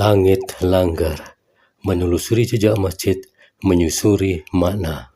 Langit langgar, menelusuri jejak masjid, menyusuri makna.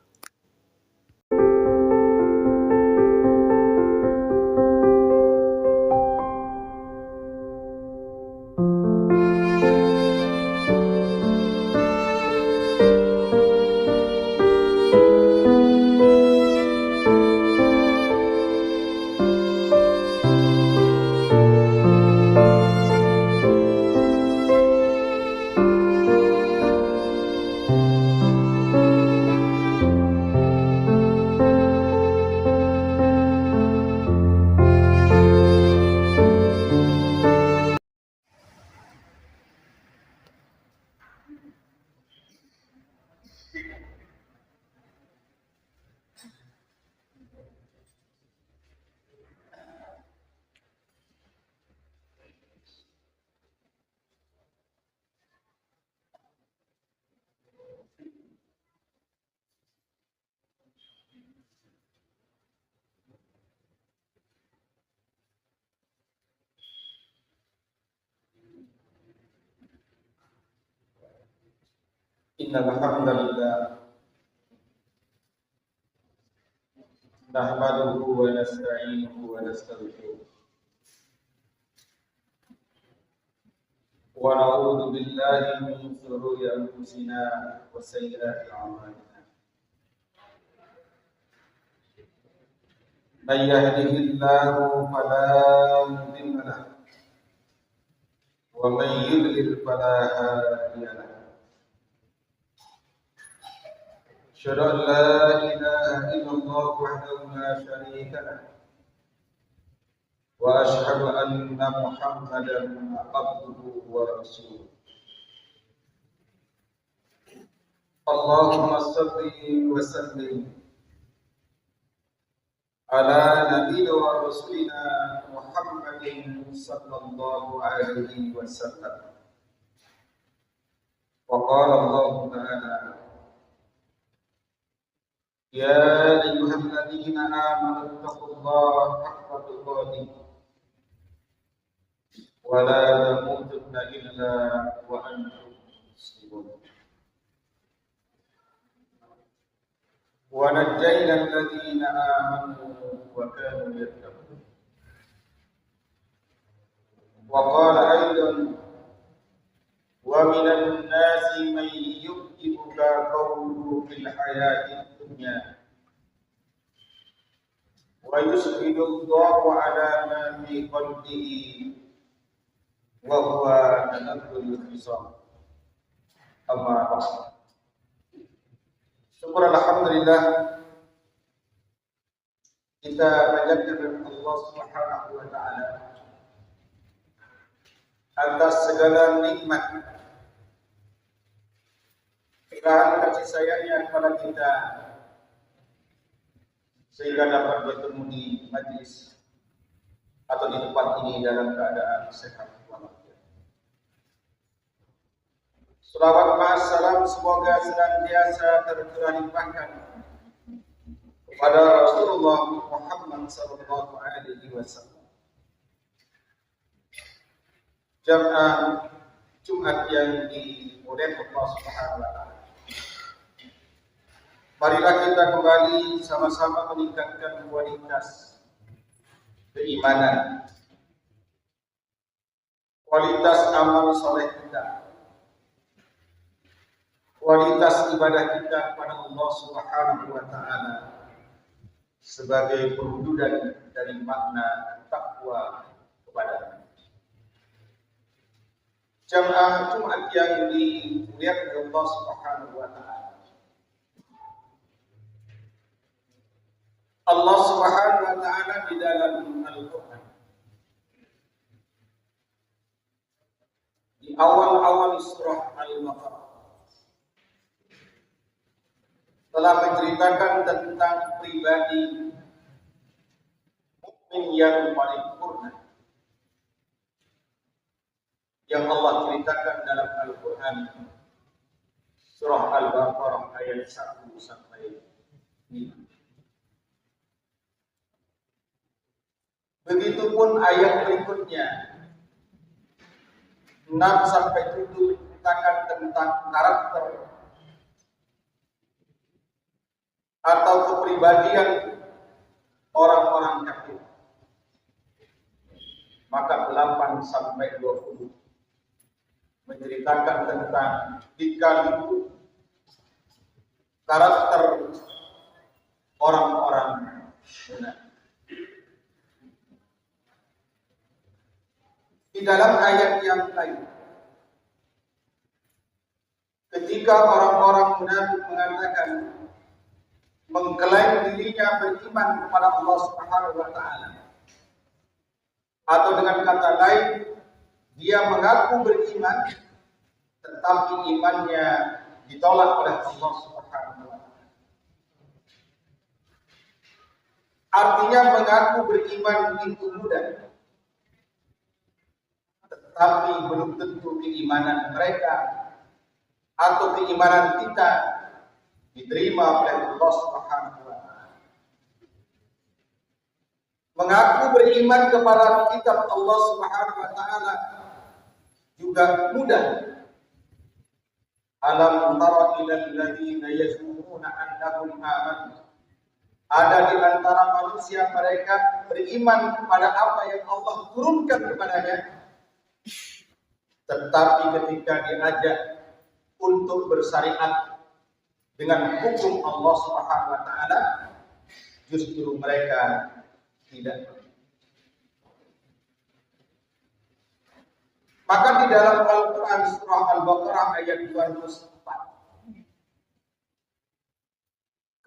Innal hamdalillah nahmaduhu wa nasta'inuhu wa nastaghfiruh wa na'udzu billahi min shururi anfusina wa sayyiati a'malina. Man yahdihillahu fala mudilla lahu wa man yudlil fala hadiya lahu. Asyhadu an la ilaha illallah wahdahu la syarika lahu wa asyhadu anna Muhammadan abduhu wa rasuluh. Allahumma shalli wa sallim ala nabiyyina wa rasulina Muhammadin sallallahu alaihi wasallam. Wa qala Allah ta'ala: Ya ayyuhalladzina amanu taqullaha haqqa tuqatih wa la tamutunna illa wa antum muslimun. Wa najjayna alladhina amanu wa kanu yattaqun. Wa qala aidan: wa minan nasi man yu'jibuka qawluhu fil hayati dunya wa yushidu Allahu ala ma fi qalbihi wa huwa tanazzul khisam. Amma ba'd. Syukur alhamdulillah kita panjatkan Allah Subhanahu wa taala atas segala nikmat, curahan kasih sayangnya kepada kita sehingga dapat bertemu di majlis atau di tempat ini dalam keadaan sehat walafiat. Salawat ma'assalam semoga senantiasa tercurah limpahkan kepada Rasulullah Muhammad sallallahu alaihi wasallam. Jamaah Jumat yang dimuliakan Allah Subhanahu wa taala. Marilah kita kembali sama-sama meningkatkan kualitas keimanan, kualitas amal soleh kita, kualitas ibadah kita kepada Allah Subhanahu wa taala sebagai perwujudan dari makna takwa kepada jamaah Jumat yang dimuliakan Allah Subhanahu wa taala. Allah Subhanahu wa taala di dalam Al-Qur'an di awal-awal surah Al-Baqarah telah menceritakan tentang pribadi mukmin yang paripurna yang Allah ceritakan dalam Al-Quran surah Al-Baqarah ayat 1 sampai 5. Begitupun ayat berikutnya 6 sampai 7 menceritakan tentang karakter atau kepribadian orang-orang kafir. Maka 8 sampai 20 menceritakan tentang lika-liku karakter orang-orang munafik. Di dalam ayat yang lain, ketika orang-orang munafik mengatakan, mengklaim dirinya beriman kepada Allah Subhanahu wa taala, atau dengan kata lain, dia mengaku beriman tetapi imannya ditolak oleh Allah Subhanahu wa taala. Artinya mengaku beriman itu mudah, tetapi belum tentu keimanan mereka atau keimanan kita diterima oleh Allah Subhanahu wa taala. Mengaku beriman kepada kitab Allah Subhanahu wa taala juga mudah. Alam tara ilal ladzina yazununa annahum amanu. Ada di antara manusia mereka beriman kepada apa yang Allah turunkan kepadanya, tetapi ketika diajak untuk bersyariat dengan hukum Allah Subhanahu wa taala, justru mereka tidak. Maka di dalam Al-Quran surah Al-Baqarah ayat 204,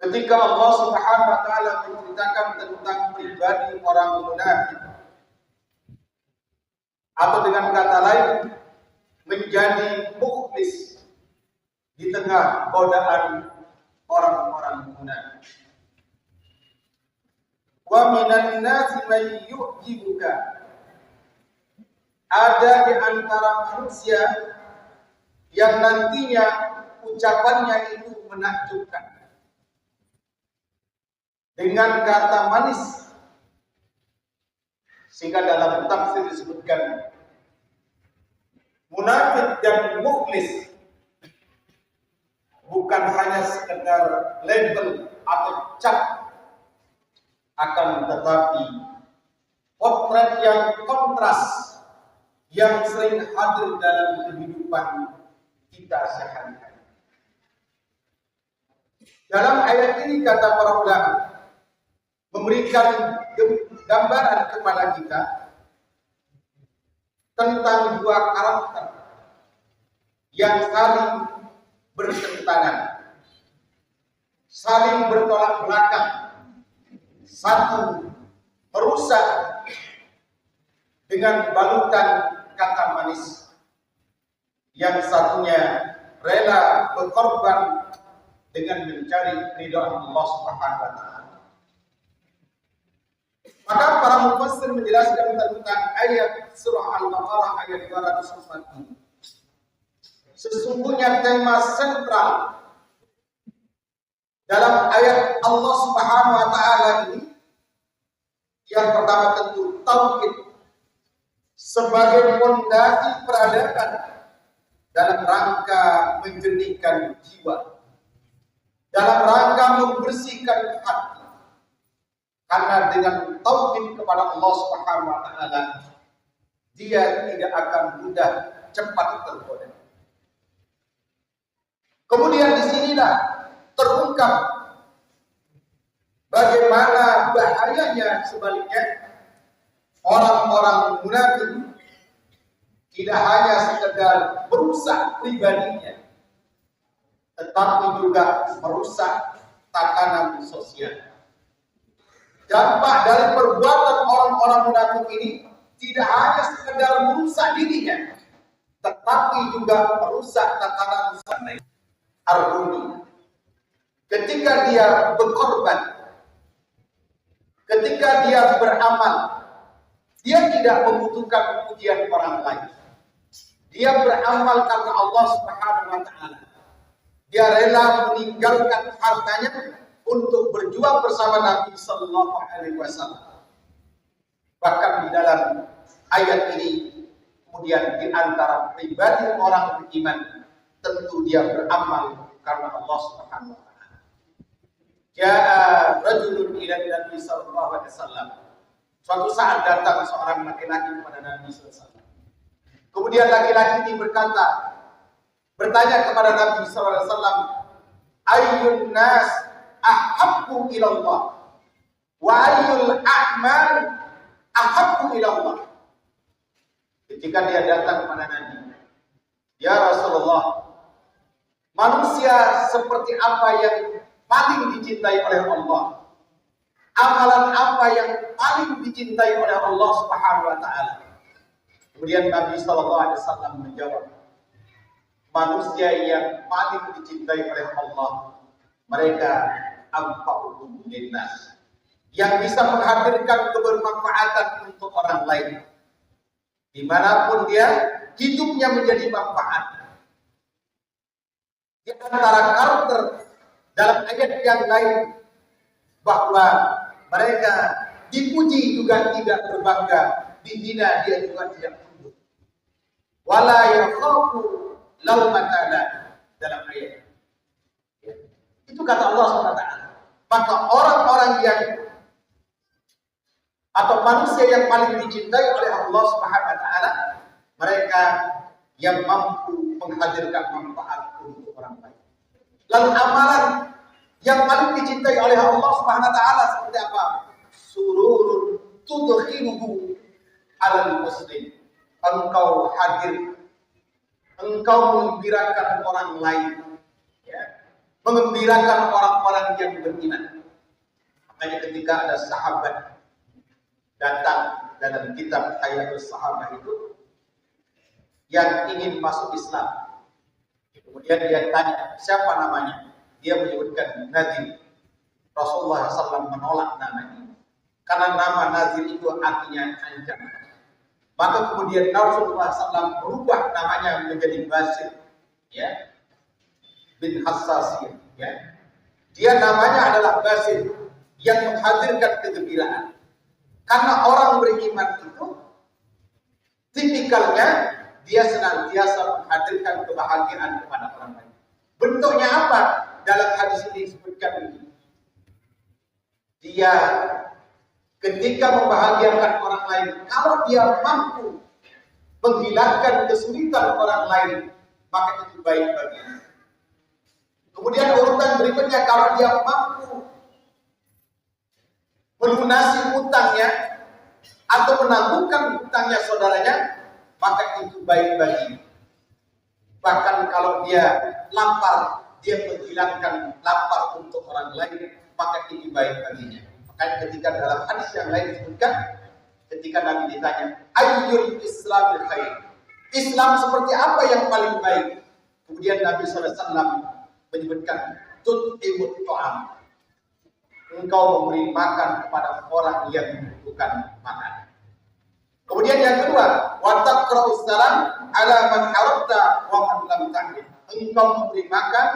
ketika Allah Subhanahu wa taala menceritakan tentang pribadi orang munafik, atau dengan kata lain menjadi mukhlis di tengah godaan orang-orang munafik. Wa minan nasi man yu'jibuka, ada di antara manusia yang nantinya ucapannya itu menakjubkan, dengan kata manis, sehingga dalam tafsir disebutkan munafik dan mukhlis bukan hanya sekedar label atau cap, akan tetapi potret yang kontras yang sering hadir dalam kehidupan kita sehari-hari. Dalam ayat ini kata para ulama memberikan gambaran kepada kita tentang dua karakter yang saling bertentangan, saling bertolak belakang. Satu merusak dengan balutan kata manis, yang satunya rela berkorban dengan mencari ridha Allah Subhanahu wa taala. Maka para mufassir menjelaskan tentang ayat surah Al-Baqarah ayat 204 ini. Sesungguhnya tema sentral dalam ayat Allah Subhanahu wa taala ini, yang pertama tentu tauhid sebagai fondasi peradaban dalam rangka menjernihkan jiwa, dalam rangka membersihkan hati. Karena dengan tauhid kepada Allah Subhanahu wa taala, dia tidak akan mudah cepat tergoda. Kemudian disinilah terungkap bagaimana bahayanya sebaliknya orang-orang munafik tidak hanya sekedar merusak pribadinya, tetapi juga merusak tatanan sosial. Dampak dari perbuatan orang-orang munafik ini tidak hanya sekedar merusak dirinya, tetapi juga merusak tatanan sosial. Artinya, ketika dia berkorban, ketika dia beramal, dia tidak membutuhkan pujian orang lain. Dia beramal karena Allah Subhanahu wa taala. Dia rela meninggalkan hartanya untuk berjuang bersama Nabi sallallahu alaihi wasallam. Bahkan di dalam ayat ini Kemudian di antara pribadi orang beriman, tentu dia beramal karena Allah Subhanahu wa taala. Ja'a rajulun ila Nabi sallallahu alaihi wasallam. Suatu saat datang seorang laki-laki kepada Nabi sallallahu alaihi wasallam. Kemudian laki-laki ini bertanya kepada Nabi sallallahu alaihi wasallam, "Ayyun nas ahabbu ila Allah? Wa ayyul a'mal ahabbu ila Allah?" Ketika dia datang kepada Nabi, "Ya Rasulullah, manusia seperti apa yang paling dicintai oleh Allah? Amalan apa yang paling dicintai oleh Allah Subhanahu wa taala?" Kemudian Nabi sallallahu alaihi wasallam menjawab, "Manusia yang paling dicintai oleh Allah, mereka anfa'uhum linnas, yang bisa menghadirkan kebermanfaatan untuk orang lain. Dimanapun dia, hidupnya menjadi manfaat." Di antara karakter dalam ayat yang lain bahwa mereka dipuji juga tidak berbangga, dihina dia juga tidak tunduk. Wala yakhafu laumata laim, dalam ayat. Itu kata Allah SWT. Maka orang-orang yang atau manusia yang paling dicintai oleh Allah Subhanahu wa taala, mereka yang mampu menghadirkan manfaat untuk orang lain. Lalu amalan yang paling dicintai oleh Allah Subhanahu wa taala seperti apa? Sururun tudkhiluhu alal muslim. Engkau hadir, engkau mengembirakan orang lain, ya, mengembirakan orang-orang yang beriman. Makanya ketika ada sahabat datang dalam kitab Hayatul Sahabah itu yang ingin masuk Islam, kemudian dia tanya siapa namanya, dia menyebutkan Nadir. Rasulullah SAW menolak namanya karena nama Nadir itu artinya ancaman. Maka kemudian Rasulullah SAW berubah namanya menjadi Basir, ya, bin Hassasiyah, ya. Dia namanya adalah Basir, yang menghadirkan kegembiraan. Karena orang beriman itu tipikalnya dia senantiasa menghadirkan kebahagiaan kepada orang lain. Bentuknya apa? Dalam hadis ini disebutkan ini. Dia ketika membahagiakan orang lain, kalau dia mampu menghilangkan kesulitan orang lain, maka itu baik baginya. Kemudian urutan berikutnya, kalau dia mampu melunasi utangnya atau menangguhkan utangnya saudaranya, maka itu baik baginya. Bahkan kalau dia lapar, dia menghilangkan lapar untuk orang lain, maka itu baik baginya. Makanya ketika dalam hadis yang lain disebutkan, ketika Nabi ditanya, ayyul islamil khair, Islam seperti apa yang paling baik? Kemudian Nabi SAW menyebutkan, tut'imut ta'am, engkau memberi makan kepada orang yang membutuhkan makan. Kemudian yang kedua, wa taqra'us salam ala man harabta wa man lam ta'rif, engkau memberi makan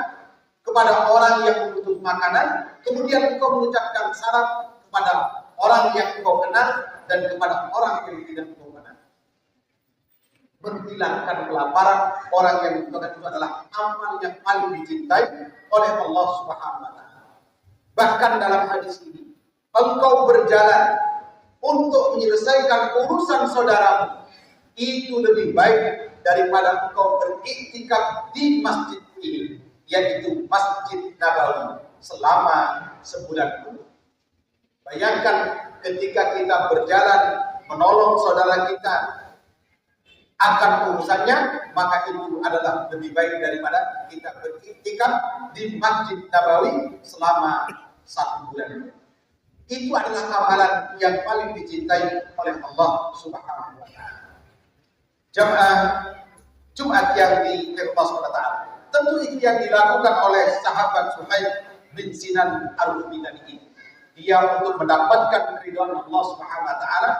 kepada orang yang membutuhkan makanan, kemudian engkau mengucapkan salam kepada orang yang engkau kenal dan kepada orang yang tidak engkau kenal. Menghilangkan kelaparan orang yang membutuhkan itu adalah amal yang paling dicintai oleh Allah Subhanahu wa taala. Bahkan dalam hadis ini, engkau berjalan untuk menyelesaikan urusan saudaramu, itu lebih baik daripada engkau beriktikaf di masjid ini, yaitu Masjid Nabawi, selama sebulan penuh. Bayangkan ketika kita berjalan menolong saudara kita akan urusannya, maka itu adalah lebih baik daripada kita beriktikaf di Masjid Nabawi selama 1 bulan. Itu adalah amalan yang paling dicintai oleh Allah Subhanahu wa taala. Jamaah Jumat yang diridhoi Allah Subhanahu wa taala. Tentu itu yang dilakukan oleh sahabat Suhaib bin Sinan Ar-Rumani ini. Dia untuk mendapatkan keridhaan Allah Subhanahu wa taala,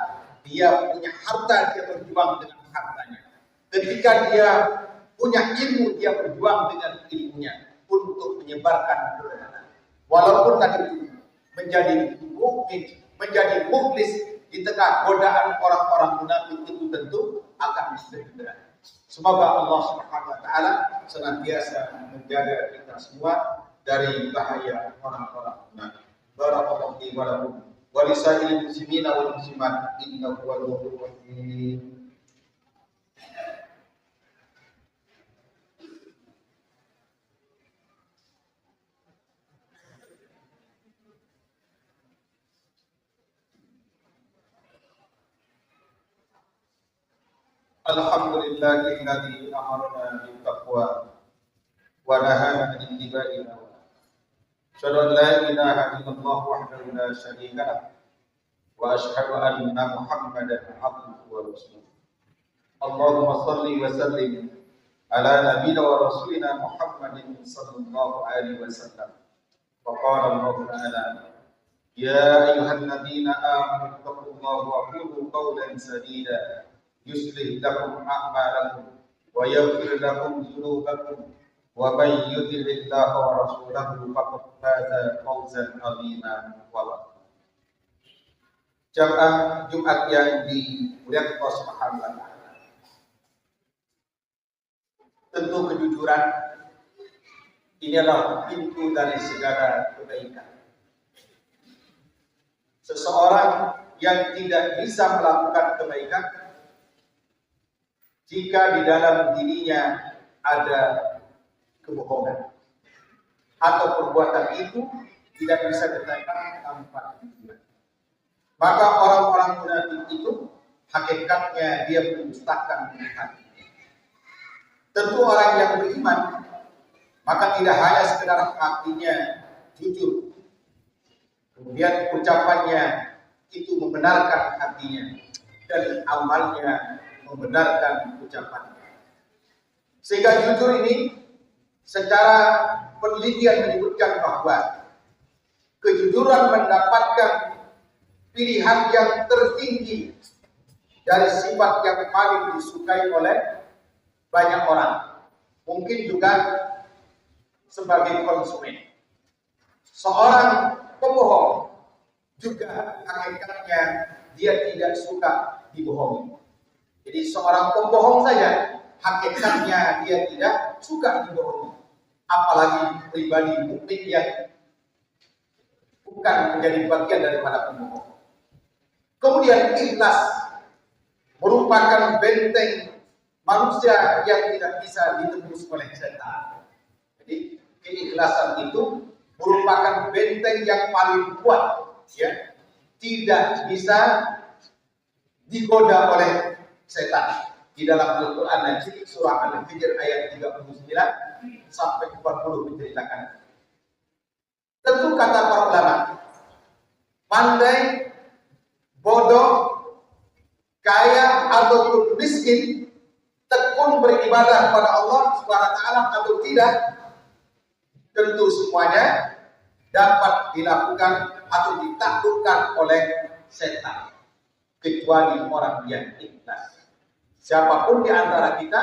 dia punya harta, dia berjuang dengan hartanya. Ketika dia punya ilmu, dia berjuang dengan ilmunya untuk menyebarkan kebenaran. Walaupun tadi itu menjadi mukmin, menjadi mukhlis di tengah godaan orang-orang munafik, itu tentu akan kesejahteraan. Semoga Allah Subhanahu wa taala senantiasa menjaga kita semua dari bahaya orang-orang munafik. Barakallahu fi wa lakum wa lisa'il muslimina wal muslimat innahu wal ghafurur rahim. Alhamdulillahilladzi amarna bil taqwa wa nahana 'anil ittiba'i hawa. Asyhadu an la ilaha illallah wahdahu la syarika lah wa asyhadu anna Muhammadan 'abduhu wa rasuluh. Allahumma shalli wa sallim ala nabiyyina wa rasulina Muhammadin sallallahu alaihi wasallam. Wa qala Allah ta'ala ya ayyuhalladzina amanu taqullaha wa qulu qawlan sadida yuslih lakum a'malakum wa yaghfir lakum dhunubakum wa may yuti'illaha wa rasulahu faqad faza fawzan 'azima. Jamaah Jumat yang dimuliakan Allah Subhanahu wa taala. Tentu kejujuran ini adalah pintu dari segala kebaikan. Seseorang yang tidak bisa melakukan kebaikan jika di dalam dirinya ada kebohongan atau perbuatan itu tidak bisa dikatakan tanpa kejujuran. Maka orang-orang munafik itu hakikatnya dia mendustakan hati. Tentu orang yang beriman maka tidak hanya sekedar hatinya jujur, kemudian ucapannya itu membenarkan hatinya dan amalnya membenarkan ucapannya. Sehingga jujur ini secara penelitian menyebutkan bahwa kejujuran mendapatkan pilihan yang tertinggi dari sifat yang paling disukai oleh banyak orang. Mungkin juga sebagai konsumen. Seorang pembohong juga hakikatnya dia tidak suka dibohongi. Jadi seorang pembohong saja hakikatnya dia tidak suka dibohongi. Apalagi pribadi mukmin yang bukan menjadi bagian daripada pembohong. Kemudian ikhlas merupakan benteng manusia yang tidak bisa ditembus oleh setan. Jadi keikhlasan itu merupakan benteng yang paling kuat, ya, tidak bisa digoda oleh setan. Di dalam Al-Quran nanti surah Al-Hijr ayat 39 sampai 40 menceritakan. Tentu kata para ulama, pandai, bodoh, kaya ataupun miskin, tekun beribadah kepada Allah Subhanahu wa taala atau tidak, tentu semuanya dapat dilakukan atau ditaklukkan oleh setan kecuali orang yang ikhlas. Siapapun di antara kita,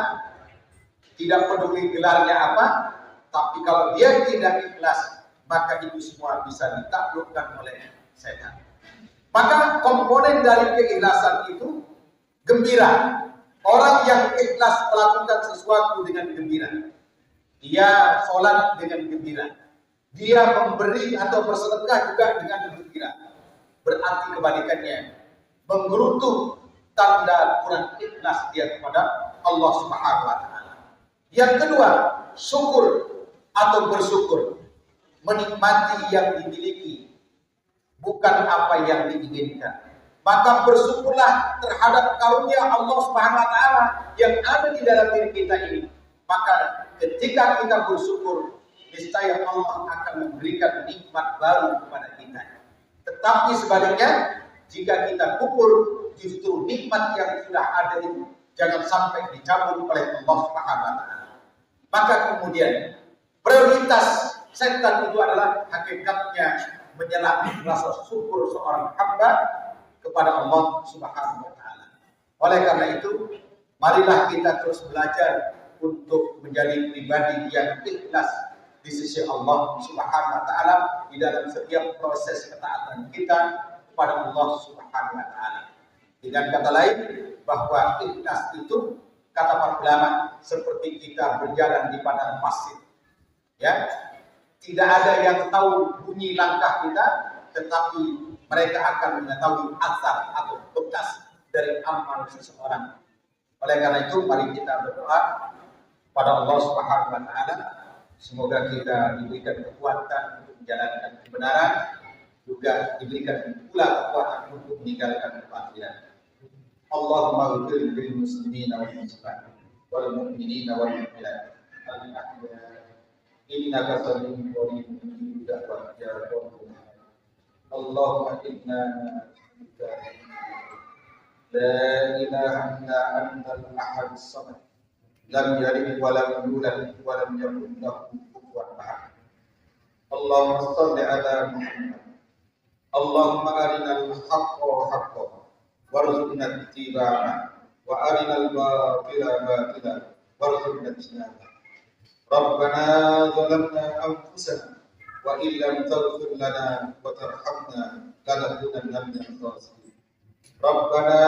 tidak peduli gelarnya apa, tapi kalau dia tidak ikhlas, maka itu semua bisa ditaklukkan oleh setan. Maka komponen dari keikhlasan itu gembira. Orang yang ikhlas melakukan sesuatu dengan gembira. Dia sholat dengan gembira. Dia memberi atau bersedekah juga dengan gembira. Berarti kebalikannya, menggerutu tanda kurang ikhlas dia kepada Allah Subhanahu wa taala. Yang kedua, syukur atau bersyukur, menikmati yang dimiliki, bukan apa yang diinginkan. Maka bersyukurlah terhadap karunia Allah Subhanahu wa taala yang ada di dalam diri kita ini. Maka ketika kita bersyukur, niscaya Allah akan memberikan nikmat baru kepada kita. Tetapi sebaliknya, jika kita kufur, justru nikmat yang sudah ada itu jangan sampai dicabut oleh Allah Subhanahu wa taala. Maka kemudian prioritas setan itu adalah hakikatnya menyerang rasa syukur seorang hamba kepada Allah Subhanahu wa taala. Oleh karena itu, marilah kita terus belajar untuk menjadi pribadi yang ikhlas di sisi Allah Subhanahu wa taala di dalam setiap proses ketaatan kita kepada Allah Subhanahu wa taala. Dengan kata lain, bahwa ikhlas itu kata para ulama, seperti kita berjalan di padang pasir. Ya, tidak ada yang tahu bunyi langkah kita, tetapi mereka akan mengetahui asar atau bekas dari amal seseorang. Oleh karena itu, mari kita berdoa pada Allah Subhanahu wa taala, semoga kita diberikan kekuatan untuk menjalankan kebenaran, juga diberikan pula kekuatan untuk meninggalkan kebatilan. Allahumma ighfir lil muslimina wal muslimat wal mu'minina wal mu'minat innaka sami'un qaribun da'wat ya rabbal alamin. Allahumma inna nas'aluka la ilaha illa antal ahad as-samad lam yalid wa lam yulad wa lam yakul lahu kufuwan ahad. Allahumma shalli ala Muhammad. Allahumma arinal haqqa haqqan warzuqna ittiba'ah wa arinal batila batilan warzuqna ijtinabah. Rabbana zalamna anfusana wa in lam taghfir lana wa tarhamna lanakunanna minal khasirin. Rabbana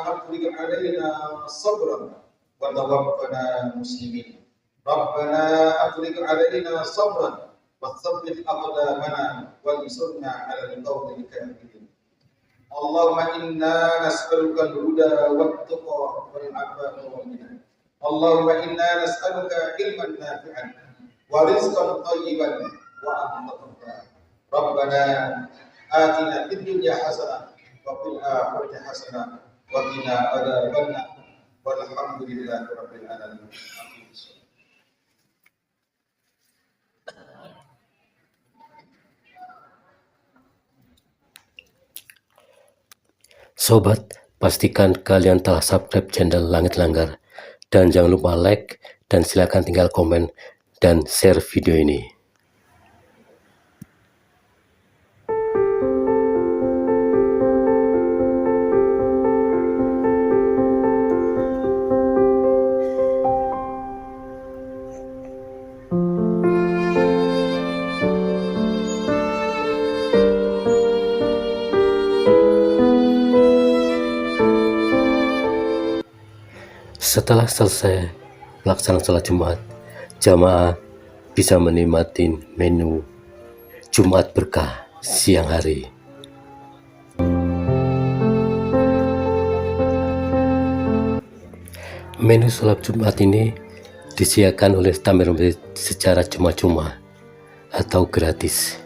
afrigh 'alaina sabran wa tawaffana muslimin. Rabbana afrigh 'alaina sabran wa tsabbit aqdamana wansurna 'alal qawmil kafirin. Allahumma inna nas'aluka al-huda wat-tuqa wal-'afafa wal-ghina. Allahumma inna nas'aluka ilman nafi'an wa rizqan thayyiban wa amatan tayyiban. Rabbana atina fid dunya hasanah wa fil akhirati hasanah wa qina adzabannar. Walhamdulillahi rabbil alamin. Sobat, pastikan kalian telah subscribe channel Langit Langgar. Dan jangan lupa like dan silakan tinggal komen dan share video ini. Setelah selesai pelaksanaan sholat Jumat, jamaah bisa menikmati menu Jumat Berkah siang hari. Menu sholat Jumat ini disediakan oleh Tamir Masjid secara cuma-cuma atau gratis.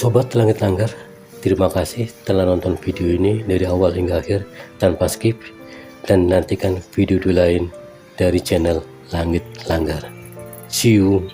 Sobat Langit Langgar, terima kasih telah nonton video ini dari awal hingga akhir tanpa skip, dan nantikan video lain dari channel Langit Langgar. See you.